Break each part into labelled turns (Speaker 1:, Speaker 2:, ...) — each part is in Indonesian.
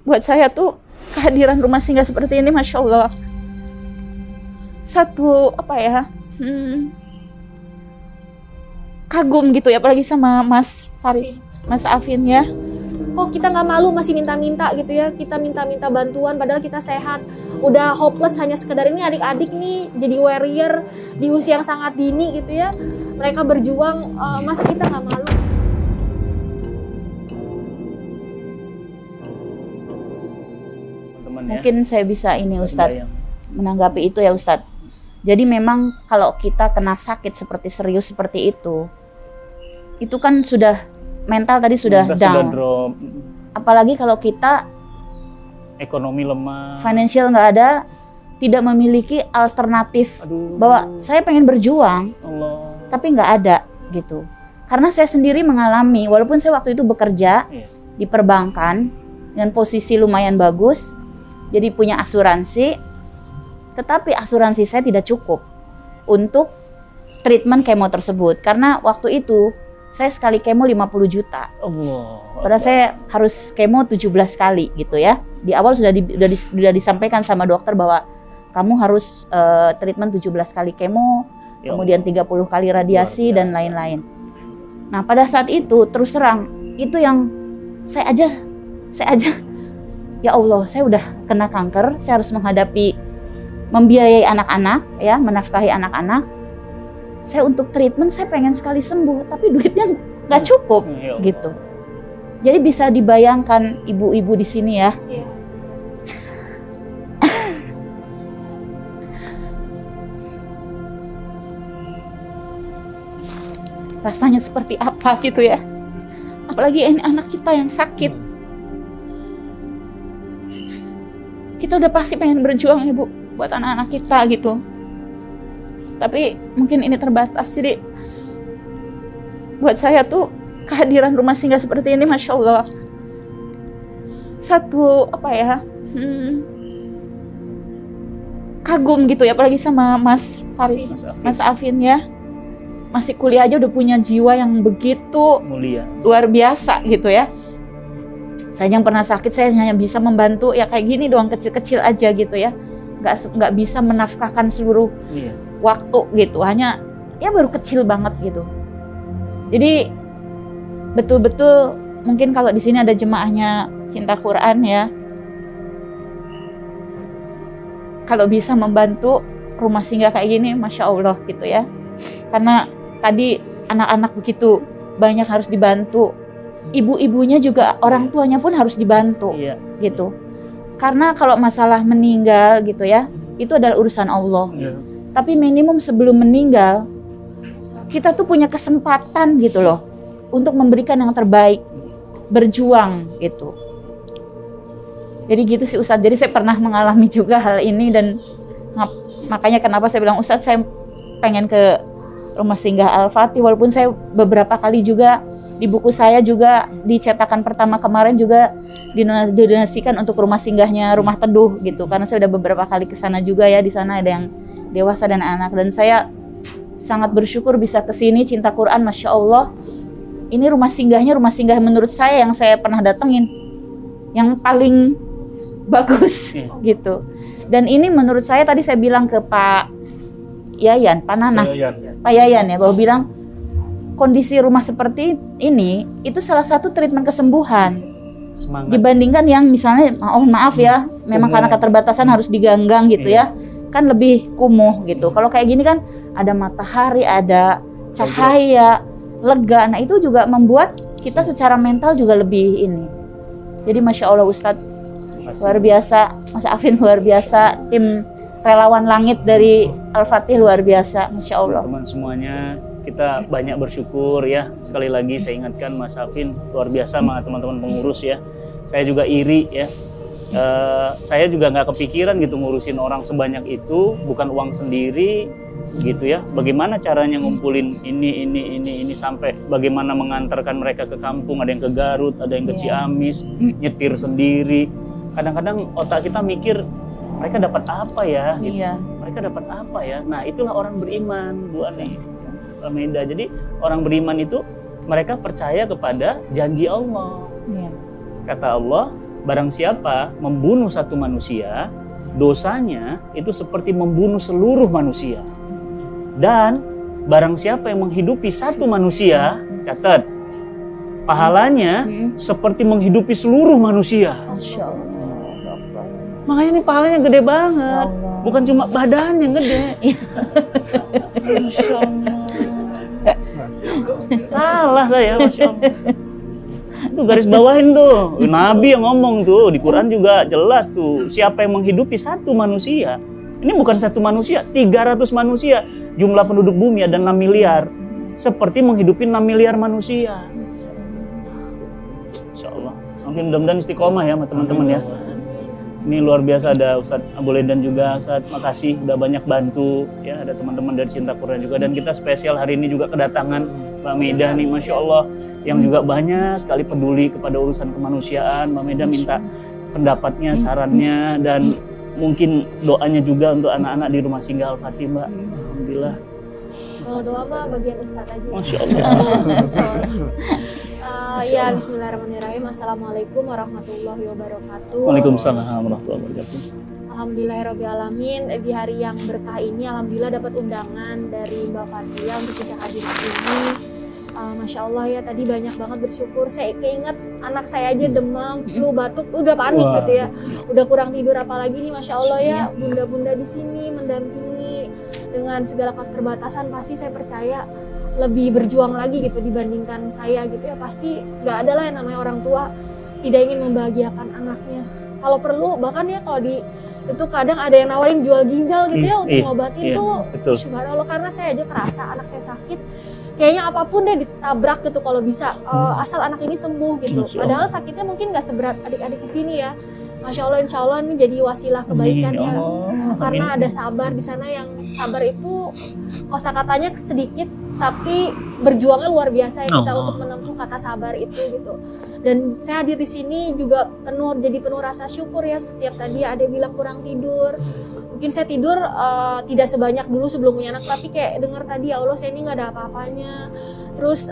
Speaker 1: buat saya tuh kehadiran rumah singgah seperti ini, Masya Allah, satu apa ya, kagum gitu ya, apalagi sama Mas Faris, Mas Afin ya.
Speaker 2: Kok kita nggak malu masih minta-minta gitu ya, kita minta-minta bantuan padahal kita sehat, udah hopeless, hanya sekedar ini adik-adik nih jadi warrior di usia yang sangat dini gitu ya, mereka berjuang, masa kita nggak malu?
Speaker 1: Mungkin saya bisa ini Ustadz, menanggapi itu ya Ustadz. Jadi memang kalau kita kena sakit seperti serius seperti itu kan sudah mental tadi sudah down. Apalagi kalau kita
Speaker 3: ekonomi lemah,
Speaker 1: financial nggak ada, tidak memiliki alternatif. Bahwa saya pengen berjuang, tapi nggak ada gitu. Karena saya sendiri mengalami, walaupun saya waktu itu bekerja di perbankan dengan posisi lumayan bagus, jadi punya asuransi, tetapi asuransi saya tidak cukup untuk treatment kemo tersebut. Karena waktu itu saya sekali kemo 50 juta. Padahal saya harus kemo 17 kali gitu ya. Di awal sudah disampaikan sama dokter bahwa kamu harus treatment 17 kali kemo, kemudian 30 kali radiasi dan lain-lain. Nah pada saat itu terus terang, itu yang saya aja ya Allah, saya udah kena kanker, saya harus menghadapi, membiayai anak-anak, ya, menafkahi anak-anak. Saya untuk treatment, saya pengen sekali sembuh, tapi duitnya nggak cukup, gitu. Jadi bisa dibayangkan ibu-ibu di sini ya. Rasanya seperti apa gitu ya. Apalagi ini anak kita yang sakit. Kita udah pasti pengen berjuang ya Bu, buat anak-anak kita gitu. Tapi mungkin ini terbatas, jadi buat saya tuh kehadiran rumah singgah seperti ini, Masya Allah, satu apa ya, kagum gitu ya, apalagi sama Mas Faris, Mas Afin ya. Masih kuliah aja udah punya jiwa yang begitu
Speaker 3: mulia,
Speaker 1: luar biasa gitu ya. Saya yang pernah sakit, saya hanya bisa membantu ya kayak gini doang, kecil-kecil aja gitu ya. Nggak bisa menafkahkan seluruh waktu gitu, hanya ya baru kecil banget gitu. Jadi betul-betul mungkin kalau di sini ada jemaahnya Cinta Quran ya, kalau bisa membantu rumah singgah kayak gini, Masya Allah gitu ya. Karena tadi anak-anak begitu banyak harus dibantu, ibu-ibunya juga, orang tuanya pun harus dibantu gitu. Karena kalau masalah meninggal gitu ya, itu adalah urusan Allah. Tapi minimum sebelum meninggal, kita tuh punya kesempatan gitu loh, untuk memberikan yang terbaik, berjuang gitu. Jadi gitu sih Ustadz, jadi saya pernah mengalami juga hal ini, dan makanya kenapa saya bilang Ustadz, saya pengen ke rumah singgah Al-Fatih, walaupun saya beberapa kali juga di buku saya juga di cetakan pertama kemarin juga didonasikan untuk rumah singgahnya Rumah Teduh gitu, karena saya udah beberapa kali ke sana juga ya. Di sana ada yang dewasa dan anak, dan saya sangat bersyukur bisa ke sini. Cinta Quran, Masya Allah, ini rumah singgahnya rumah singgah menurut saya yang saya pernah datengin yang paling bagus gitu. Dan ini menurut saya, tadi saya bilang ke Pak Yayan, Pak Nanah, Pak Yayan ya, bahwa bilang kondisi rumah seperti ini itu salah satu treatment kesembuhan. Semangat. Dibandingkan yang misalnya, maaf ya, memang karena keterbatasan harus diganggang gitu ya, kan lebih kumuh gitu. Kalau kayak gini kan ada matahari, ada cahaya, lega. Nah itu juga membuat kita secara mental juga lebih ini. Jadi Masya Allah Ustadz, luar biasa, Mas Afin luar biasa, tim relawan langit dari Al-Fatih luar biasa, Masya Allah.
Speaker 3: Teman semuanya, kita banyak bersyukur ya. Sekali lagi saya ingatkan Mas Afin luar biasa sama teman-teman pengurus ya. Saya juga iri ya. Saya juga nggak kepikiran gitu ngurusin orang sebanyak itu, bukan uang sendiri gitu ya. Bagaimana caranya ngumpulin ini sampai bagaimana mengantarkan mereka ke kampung, ada yang ke Garut, ada yang ke Ciamis, nyetir sendiri. Kadang-kadang otak kita mikir, mereka dapat apa ya? Gitu. Mereka dapat apa ya? Nah itulah orang beriman, Bu Ani, Meda. Jadi orang beriman itu mereka percaya kepada janji Allah. Kata Allah, barang siapa membunuh satu manusia, dosanya itu seperti membunuh seluruh manusia. Dan barang siapa yang menghidupi satu manusia, catat, pahalanya seperti menghidupi seluruh manusia.
Speaker 1: Masya Allah.
Speaker 3: Makanya ini pahalanya gede banget. Bukan cuma badannya gede. Masya Allah. Salah saya, Masya Allah. Itu garis bawahin tuh. Nabi yang ngomong tuh. Di Quran juga jelas tuh. Siapa yang menghidupi satu manusia. Ini bukan satu manusia. 300 manusia. Jumlah penduduk bumi ada 6 miliar. Seperti menghidupi 6 miliar manusia. Insya Allah. Mungkin mudah-mudahan istiqomah ya sama teman-teman ya. Ini luar biasa, ada Ustadz Abu Ledan juga. Ustadz, makasih udah banyak bantu ya, ada teman-teman dari Cinta Quran juga, dan kita spesial hari ini juga kedatangan Mbak Meda nih, Masya Allah, yang juga banyak sekali peduli kepada urusan kemanusiaan. Mbak Meda minta pendapatnya, sarannya, dan mungkin doanya juga untuk anak-anak di Rumah Singgah Al-Fatih, Mbak. Alhamdulillah.
Speaker 2: Kalau doa mah bagian Ustadz aja.
Speaker 3: Masya Allah.
Speaker 2: Ya, bismillahirrahmanirrahim. Assalamualaikum warahmatullahi wabarakatuh.
Speaker 3: Waalaikumsalam warahmatullahi wabarakatuh.
Speaker 2: Alhamdulillahirrahmanirrahim. Di hari yang berkah ini, alhamdulillah dapat undangan dari Mbak Fatia untuk bisa hadir di sini. Masya Allah ya, tadi banyak banget bersyukur. Saya keinget anak saya aja demam, flu, batuk, udah panik gitu ya. Udah kurang tidur, apalagi nih Masya Allah ya, bunda-bunda di sini mendampingi dengan segala keterbatasan. Pasti saya percaya lebih berjuang lagi gitu dibandingkan saya gitu ya. Pasti nggak ada lah yang namanya orang tua tidak ingin membahagiakan anaknya. Kalau perlu bahkan ya, kalau di itu kadang ada yang nawarin jual ginjal gitu ya untuk ngobatin tuh. Subhanallah, karena saya aja kerasa anak saya sakit, kayaknya apapun deh ditabrak gitu kalau bisa, asal anak ini sembuh gitu. Padahal sakitnya mungkin nggak seberat adik-adik di sini ya. Masya Allah, insya Allah ini jadi wasilah kebaikan ya. Karena ada sabar di sana, yang sabar itu kosakatanya sedikit tapi berjuangnya luar biasa ya kita untuk menempuh kata sabar itu gitu. Dan saya hadir di sini juga jadi penuh rasa syukur ya. Setiap tadi ada yang bilang kurang tidur, mungkin saya tidur tidak sebanyak dulu sebelum punya anak, tapi kayak dengar tadi, ya Allah saya ini nggak ada apa-apanya. Terus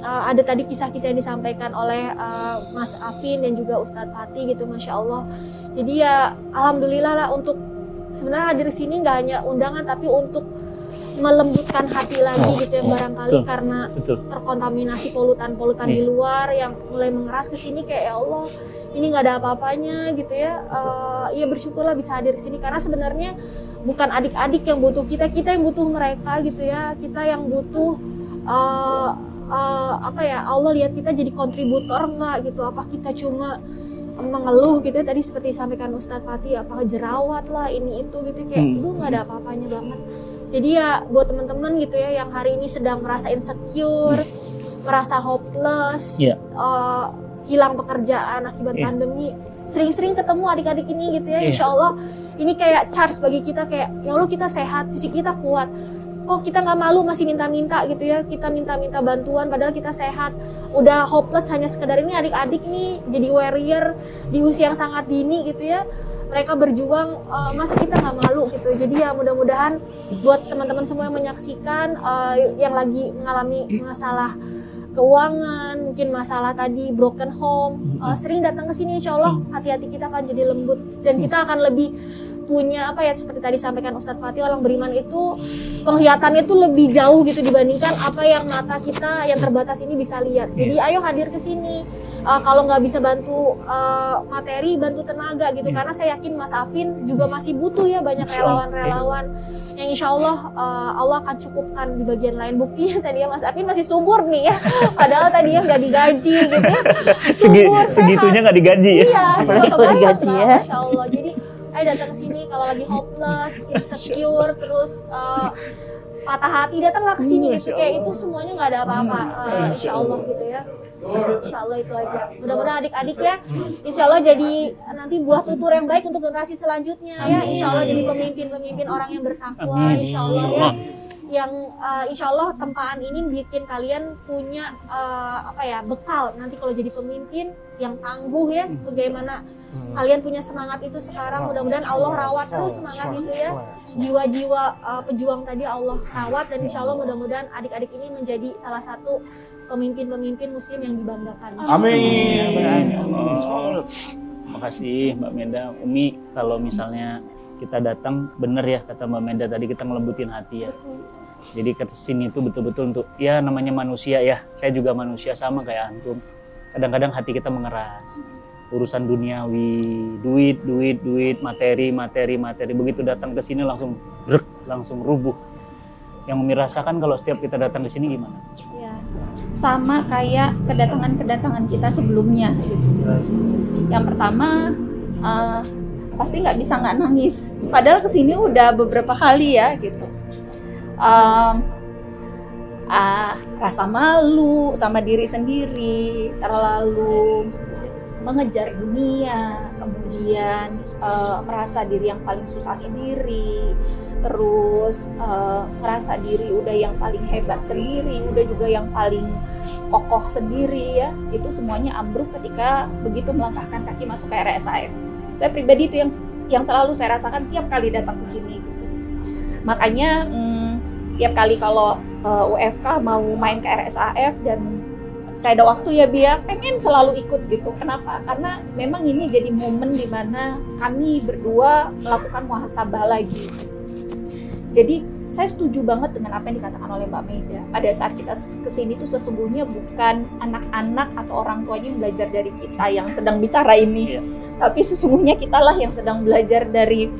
Speaker 2: ada tadi kisah-kisah yang disampaikan oleh Mas Afin dan juga Ustadz Fatih gitu, Masya Allah. Jadi ya alhamdulillah lah, untuk sebenarnya hadir di sini nggak hanya undangan tapi untuk melembutkan hati lagi gitu ya, barangkali karena terkontaminasi polutan-polutan di luar yang mulai mengeras ke sini, kayak ya Allah ini nggak ada apa-apanya gitu ya. Ya bersyukurlah bisa hadir di sini, karena sebenarnya bukan adik-adik yang butuh kita yang butuh mereka gitu ya. Kita yang butuh Allah lihat kita jadi kontributor nggak gitu, apa kita cuma mengeluh gitu ya. Tadi seperti disampaikan Ustadz Fatih, apa jerawat lah ini itu gitu, kayak nggak ada apa-apanya banget. Jadi ya buat teman-teman gitu ya yang hari ini sedang merasa insecure, merasa hopeless, hilang pekerjaan akibat pandemi, sering-sering ketemu adik-adik ini gitu ya. Insya Allah ini kayak charge bagi kita, kayak ya Allah kita sehat, fisik kita kuat, kok kita nggak malu masih minta-minta gitu ya. Kita minta-minta bantuan padahal kita sehat. Udah hopeless hanya sekedar ini adik-adik nih jadi warrior di usia yang sangat dini gitu ya. Mereka berjuang, masa kita nggak malu gitu. Jadi ya mudah-mudahan buat teman-teman semua yang menyaksikan, yang lagi mengalami masalah keuangan, mungkin masalah tadi broken home, sering datang ke sini, insya Allah hati-hati kita akan jadi lembut dan kita akan lebih punya apa ya, seperti tadi sampaikan Ustadz Fatih, orang beriman itu penglihatannya itu lebih jauh gitu dibandingkan apa yang mata kita yang terbatas ini bisa lihat. Jadi ayo hadir ke sini. Kalau nggak bisa bantu materi, bantu tenaga gitu, karena saya yakin Mas Afin juga masih butuh ya banyak relawan-relawan yang insya Allah Allah akan cukupkan di bagian lain. Buktinya tadi ya Mas Afin masih subur nih ya, padahal tadi ya nggak digaji gitu ya, subur
Speaker 3: segitunya nggak digaji ya.
Speaker 2: Iya,
Speaker 1: coba digaji ya.
Speaker 2: Masya Allah. Jadi ayo datang ke sini kalau lagi hopeless, insecure, terus patah hati, datanglah ke sini gitu, kayak itu semuanya nggak ada apa-apa. Insya Allah gitu ya. Insya Allah itu aja. Mudah-mudahan adik-adik ya, insya Allah jadi nanti buah tutur yang baik untuk generasi selanjutnya ya. Insya Allah jadi pemimpin-pemimpin orang yang bertakwa. Insya Allah ya. Yang insya Allah tempaan ini bikin kalian punya bekal nanti kalau jadi pemimpin yang tangguh ya. Bagaimana kalian punya semangat itu sekarang, mudah-mudahan Allah rawat terus semangat itu ya. Jiwa-jiwa pejuang tadi Allah rawat, dan insya Allah mudah-mudahan adik-adik ini menjadi salah satu pemimpin-pemimpin muslim yang dibanggakan.
Speaker 4: Amin.
Speaker 3: Makasih Mbak Menda. Umi, kalau misalnya kita datang, bener ya kata Mbak Menda tadi, kita ngelembutin hati ya. Jadi ke sini itu betul-betul untuk, ya namanya manusia ya. Saya juga manusia sama kayak antum. Kadang-kadang hati kita mengeras. Urusan duniawi, duit, materi. Begitu datang ke sini langsung brek, langsung rubuh. Yang Umi rasakan kalau setiap kita datang ke sini gimana?
Speaker 5: Ya, sama kayak kedatangan kita sebelumnya gitu. Yang pertama pasti nggak bisa nggak nangis. Padahal kesini udah beberapa kali ya gitu. Rasa malu sama diri sendiri, terlalu mengejar dunia, kemudian merasa diri yang paling susah sendiri, terus merasa diri udah yang paling hebat sendiri, udah juga yang paling kokoh sendiri ya. Itu semuanya ambruk ketika begitu melangkahkan kaki masuk ke RSAF. Saya pribadi itu yang selalu saya rasakan tiap kali datang ke sini gitu. Makanya tiap kali kalau UFK mau main ke RSAF dan saya ada waktu ya biar pengen selalu ikut gitu. Kenapa? Karena memang ini jadi momen dimana kami berdua melakukan muhasabah lagi. Jadi saya setuju banget dengan apa yang dikatakan oleh Mbak Meda. Pada saat kita kesini tuh sesungguhnya bukan anak-anak atau orang tuanya yang belajar dari kita yang sedang bicara ini. Tapi sesungguhnya kitalah yang sedang belajar dari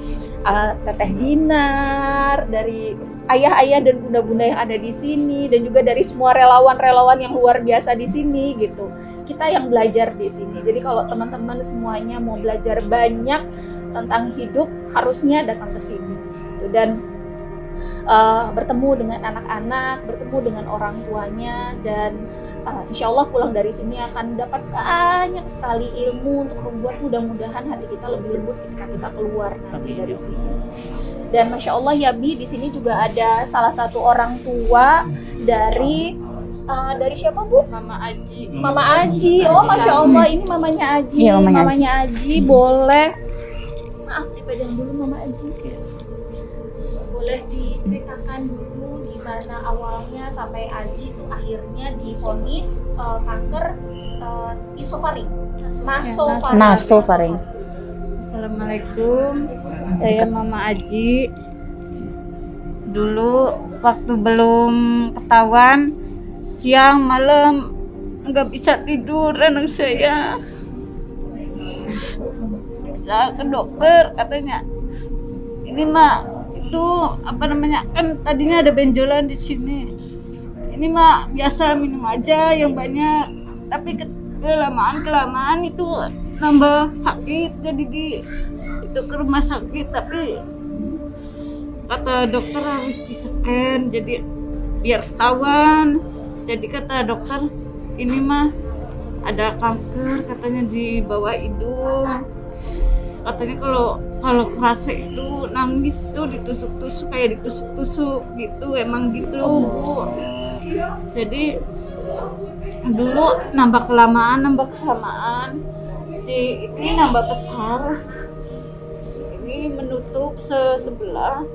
Speaker 5: Teteh Dinar, dari ayah-ayah dan bunda-bunda yang ada di sini, dan juga dari semua relawan-relawan yang luar biasa di sini gitu. Kita yang belajar di sini. Jadi kalau teman-teman semuanya mau belajar banyak tentang hidup, harusnya datang ke sini. Dan bertemu dengan anak-anak, bertemu dengan orang tuanya, dan insya Allah pulang dari sini akan dapat banyak sekali ilmu untuk membuat mudah-mudahan hati kita lebih lembut ketika kita keluar nanti dari sini. Dan Masya Allah ya Bi, di sini juga ada salah satu orang tua dari siapa Bu?
Speaker 6: Mama Aji.
Speaker 5: Mama Aji. Oh Masya Allah, ini mamanya Aji.
Speaker 1: Iya,
Speaker 5: mamanya Aji. Boleh. Maaf dipegang dulu Mama Aji. Boleh diceritakan dulu gimana awalnya sampai Aji itu akhirnya divonis kanker nasofaring.
Speaker 1: Nasofaring.
Speaker 6: Assalamualaikum, saya Mama Aji. Dulu waktu belum ketahuan, siang malam nggak bisa tidur anak saya. Bisa ke dokter, katanya ini mah itu apa namanya, kan tadinya ada benjolan di sini. Ini mah biasa minum aja yang banyak, tapi kelamaan itu nambah sakit, jadi itu ke rumah sakit. Tapi kata dokter harus di-scan jadi biar ketahuan. Jadi kata dokter ini mah ada kanker katanya di bawah hidung. Katanya kalau kerasa itu nangis tuh ditusuk-tusuk, kayak ditusuk-tusuk gitu, emang gitu Bu. Jadi dulu nambah kelamaan si ini nambah besar, ini menutup sebelah.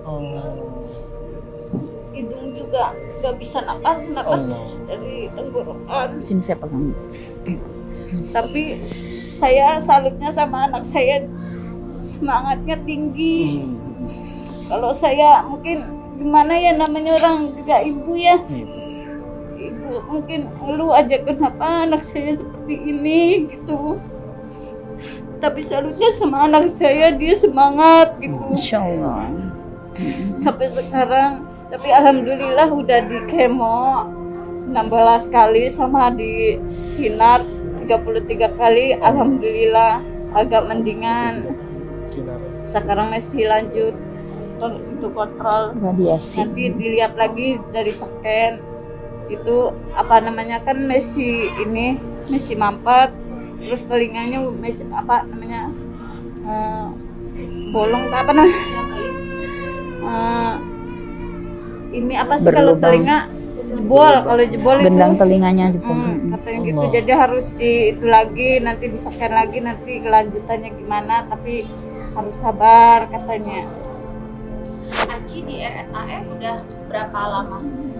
Speaker 6: Hidung juga nggak bisa napas dari tenggorokan.
Speaker 1: Sini saya pegang.
Speaker 6: Tapi saya salutnya sama anak saya, semangatnya tinggi. Kalau saya mungkin gimana ya, namanya orang juga ibu ya. Ibu mungkin lu aja kenapa anak saya seperti ini gitu. Tapi salutnya sama anak saya, dia semangat gitu.
Speaker 1: Insya Allah.
Speaker 6: Sampai sekarang, tapi alhamdulillah udah di kemo 16 kali sama di sinar 33 kali, alhamdulillah agak mendingan. Sekarang masih lanjut untuk kontrol
Speaker 1: Radiasi.
Speaker 6: nanti dilihat lagi dari scan itu apa namanya, kan masih mampet, terus telinganya masih apa namanya bolong apa namanya ini apa sih kalau telinga jebol, kalau jebol itu
Speaker 1: Gendang telinganya jebol.
Speaker 6: katanya gitu. Jadi harus itu lagi, nanti di-scan lagi, nanti kelanjutannya gimana, tapi harus sabar katanya.
Speaker 5: Aji di RSAF udah berapa lama?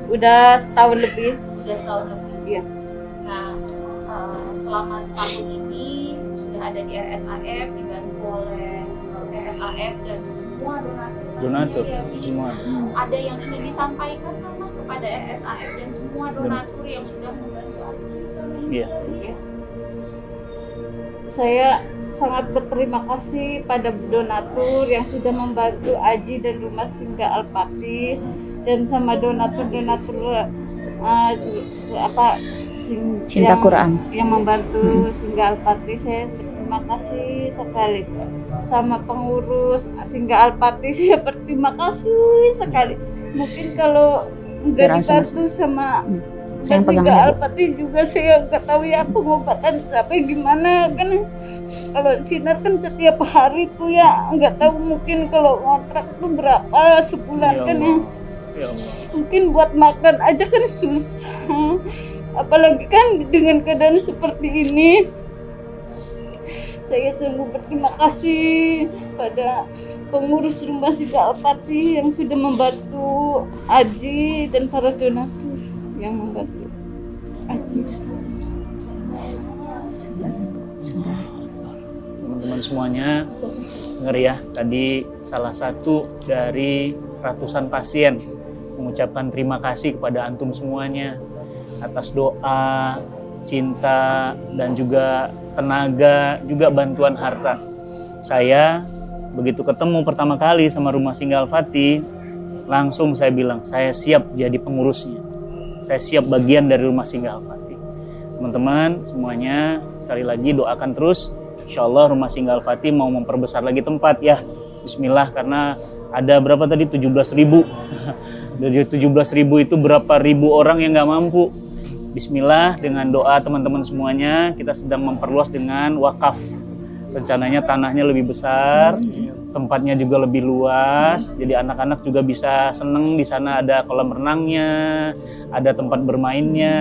Speaker 6: Udah setahun lebih.
Speaker 5: Udah setahun lebih.
Speaker 6: Iya.
Speaker 5: selama setahun ini sudah ada di RSAF, dibantu oleh RSAF dan semua
Speaker 3: Donatur,
Speaker 5: ya,
Speaker 3: semua.
Speaker 5: ada yang ingin disampaikan Mama kepada RSAF dan semua donatur yang sudah membantu Aji selama ini?
Speaker 3: Iya.
Speaker 5: Ya.
Speaker 6: Saya sangat berterima kasih pada donatur yang sudah membantu Aji dan Rumah Singgah Al-Fatih, dan sama donatur-donatur
Speaker 1: Cinta Quran
Speaker 6: yang membantu Singgah Al-Fatih. Saya berterima kasih sekali. Sama pengurus Singgah Al-Fatih saya berterima kasih sekali. Mungkin kalau nggak dibantu sama
Speaker 1: saya pegang
Speaker 6: Singgah
Speaker 1: aja.
Speaker 6: Al-Fatih juga saya nggak tahu ya pengobatan sampai gimana kan. Kalau sinar kan setiap hari tuh ya, nggak tahu mungkin kalau kontrak tuh berapa sebulan
Speaker 3: Ya
Speaker 6: kan ya.
Speaker 3: Allah. Ya Allah.
Speaker 6: Mungkin buat makan aja kan susah, apalagi kan dengan keadaan seperti ini. Saya sungguh berterima kasih pada pengurus Rumah Singgah Al-Fatih yang sudah membantu Aji dan para donatur yang membantu Aji.
Speaker 3: Teman-teman semuanya dengar ya, tadi salah satu dari ratusan pasien mengucapkan terima kasih kepada antum semuanya atas doa, cinta, dan juga tenaga, juga bantuan harta. Saya begitu ketemu pertama kali sama Rumah Singgah Al-Fatih, langsung saya bilang, saya siap jadi pengurusnya. Saya siap bagian dari Rumah Singgah Al-Fatih. Teman-teman semuanya, sekali lagi doakan terus. Insya Allah Rumah Singgah Al-Fatih mau memperbesar lagi tempat ya. Bismillah, karena ada berapa tadi? 17.000. Dari 17.000 itu berapa ribu orang yang nggak mampu. Bismillah, dengan doa teman-teman semuanya, kita sedang memperluas dengan wakaf. Rencananya tanahnya lebih besar, tempatnya juga lebih luas, jadi anak-anak juga bisa seneng. Di sana ada kolam renangnya, ada tempat bermainnya,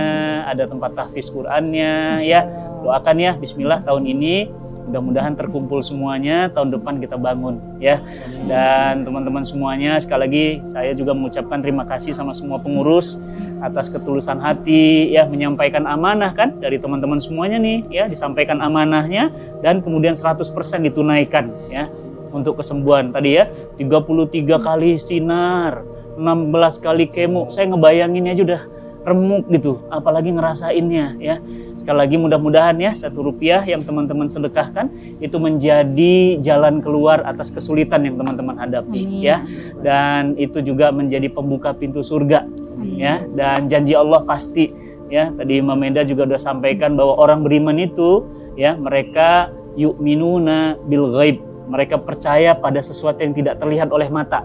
Speaker 3: ada tempat tahfiz Qur'annya. Ya, doakan ya, Bismillah tahun ini mudah-mudahan terkumpul semuanya, tahun depan kita bangun ya. Dan teman-teman semuanya, sekali lagi saya juga mengucapkan terima kasih sama semua pengurus atas ketulusan hati ya, menyampaikan amanah kan dari teman-teman semuanya nih ya, disampaikan amanahnya dan kemudian 100% ditunaikan ya untuk kesembuhan. Tadi ya 33 kali sinar, 16 kali kemo, saya ngebayanginnya aja udah remuk gitu, apalagi ngerasainnya ya. Sekali lagi mudah-mudahan ya Rp1 yang teman-teman sedekahkan itu menjadi jalan keluar atas kesulitan yang teman-teman hadapi. Amin. Ya, dan itu juga menjadi pembuka pintu surga. Amin. Ya, dan janji Allah pasti ya. Tadi Mbak Menda juga udah sampaikan bahwa orang beriman itu ya, mereka yu'minuna bil ghaib, mereka percaya pada sesuatu yang tidak terlihat oleh mata.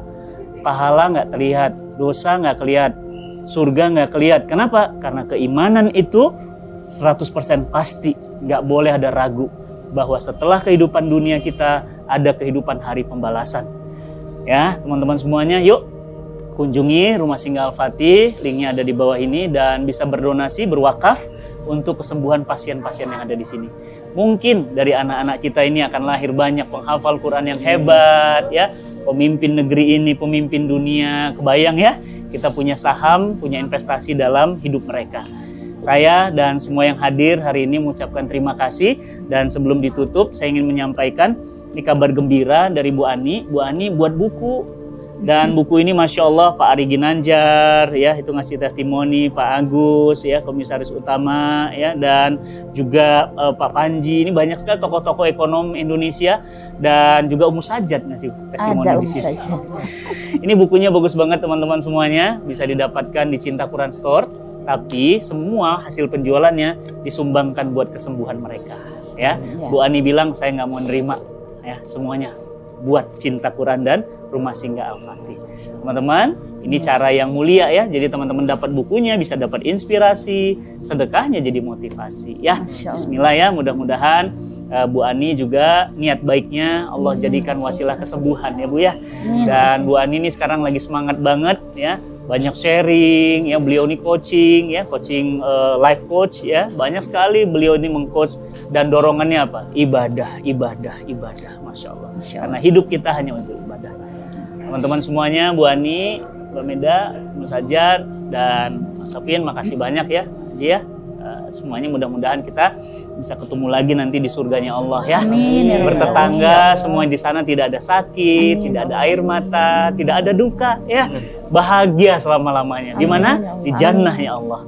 Speaker 3: Pahala nggak terlihat, dosa nggak kelihatan, surga nggak kelihatan. Kenapa? Karena keimanan itu 100% pasti, nggak boleh ada ragu bahwa setelah kehidupan dunia kita ada kehidupan hari pembalasan. Ya, teman-teman semuanya, yuk kunjungi Rumah Singgah Al-Fatih, linknya ada di bawah ini, dan bisa berdonasi, berwakaf untuk kesembuhan pasien-pasien yang ada di sini. Mungkin dari anak-anak kita ini akan lahir banyak penghafal Quran yang hebat, ya, pemimpin negeri ini, pemimpin dunia. Kebayang ya, kita punya saham, punya investasi dalam hidup mereka. Saya dan semua yang hadir hari ini mengucapkan terima kasih, dan sebelum ditutup saya ingin menyampaikan ini kabar gembira dari Bu Ani. Bu Ani buat buku, dan buku ini Masya Allah Pak Ari Ginanjar ya itu ngasih testimoni, Pak Agus ya komisaris utama ya, dan juga Pak Panji. Ini banyak sekali tokoh-tokoh ekonomi Indonesia, dan juga Ummu Sajat ngasih testimoni di sini. Ini bukunya bagus banget teman-teman semuanya, bisa didapatkan di Cinta Quran Store. Tapi semua hasil penjualannya disumbangkan buat kesembuhan mereka ya. Bu Ani bilang saya nggak mau nerima ya, semuanya buat Cinta Quran dan Rumah Singgah Al-Fatih. Teman-teman, ini cara yang mulia ya. Jadi teman-teman dapat bukunya, bisa dapat inspirasi, sedekahnya jadi motivasi ya. Bismillah ya, mudah-mudahan Bu Ani juga niat baiknya Allah jadikan wasilah kesembuhan ya Bu ya. Dan Bu Ani ini sekarang lagi semangat banget ya. Banyak sharing ya, beliau ini coaching ya, coaching life coach ya, banyak sekali beliau ini mengcoach, dan dorongannya apa? Ibadah, ibadah, ibadah, Masya Allah. Karena hidup kita hanya untuk ibadah. Teman-teman semuanya, Bu Ani, Mbak Meda, Ummu Sajat, dan Mas Safin, makasih banyak ya, Haji ya. Semuanya mudah-mudahan kita bisa ketemu lagi nanti di surganya Allah ya.
Speaker 1: Amin, ya Rabbal
Speaker 3: Bertetangga
Speaker 1: Alamin.
Speaker 3: semua di sana tidak ada sakit, tidak ada air mata, tidak ada duka ya. Bahagia selama-lamanya. Di mana?
Speaker 1: Amin, ya Allah.
Speaker 3: Di jannah ya Allah.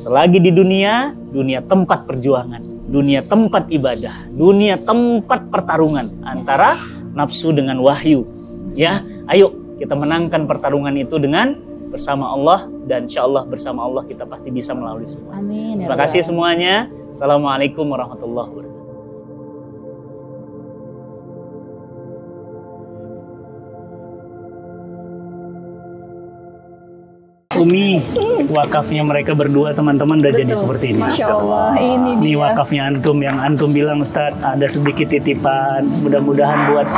Speaker 3: Selagi di dunia, dunia tempat perjuangan, dunia tempat ibadah, dunia tempat pertarungan antara nafsu dengan wahyu. Ya, ayo kita menangkan pertarungan itu dengan bersama Allah, dan insya Allah bersama Allah kita pasti bisa melalui semua.
Speaker 1: Amin. ya
Speaker 3: Terima
Speaker 1: Rabbal
Speaker 3: kasih
Speaker 1: Alamin.
Speaker 3: semuanya. Assalamualaikum warahmatullahi wabarakatuh. Umi, wakafnya mereka berdua teman-teman udah jadi seperti ini.
Speaker 5: Masya Allah, ini
Speaker 3: Ini
Speaker 5: dia.
Speaker 3: wakafnya antum, yang antum bilang Ustadz ada sedikit titipan, mudah-mudahan buat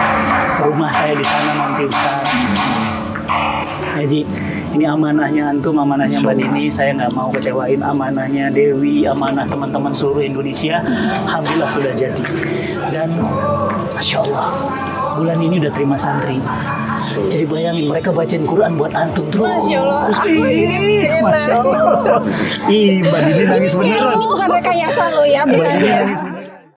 Speaker 3: rumah saya di sana nanti Ustadz. Haji, ini amanahnya antum, amanahnya Mbak Dini, saya nggak mau kecewain, amanahnya Dewi, amanah teman-teman seluruh Indonesia, alhamdulillah sudah jadi. Dan Masya Allah, bulan ini udah terima santri. Jadi bayangin mereka bacain Quran buat antum terus.
Speaker 5: Masya Allah, aku ini
Speaker 3: Masya Allah. Ih, Mbak Dini nangis beneran.
Speaker 5: Ini bukan rekayasa lo ya,
Speaker 3: Mbak
Speaker 5: bukan
Speaker 3: Dini
Speaker 5: ya.
Speaker 3: nangis beneran.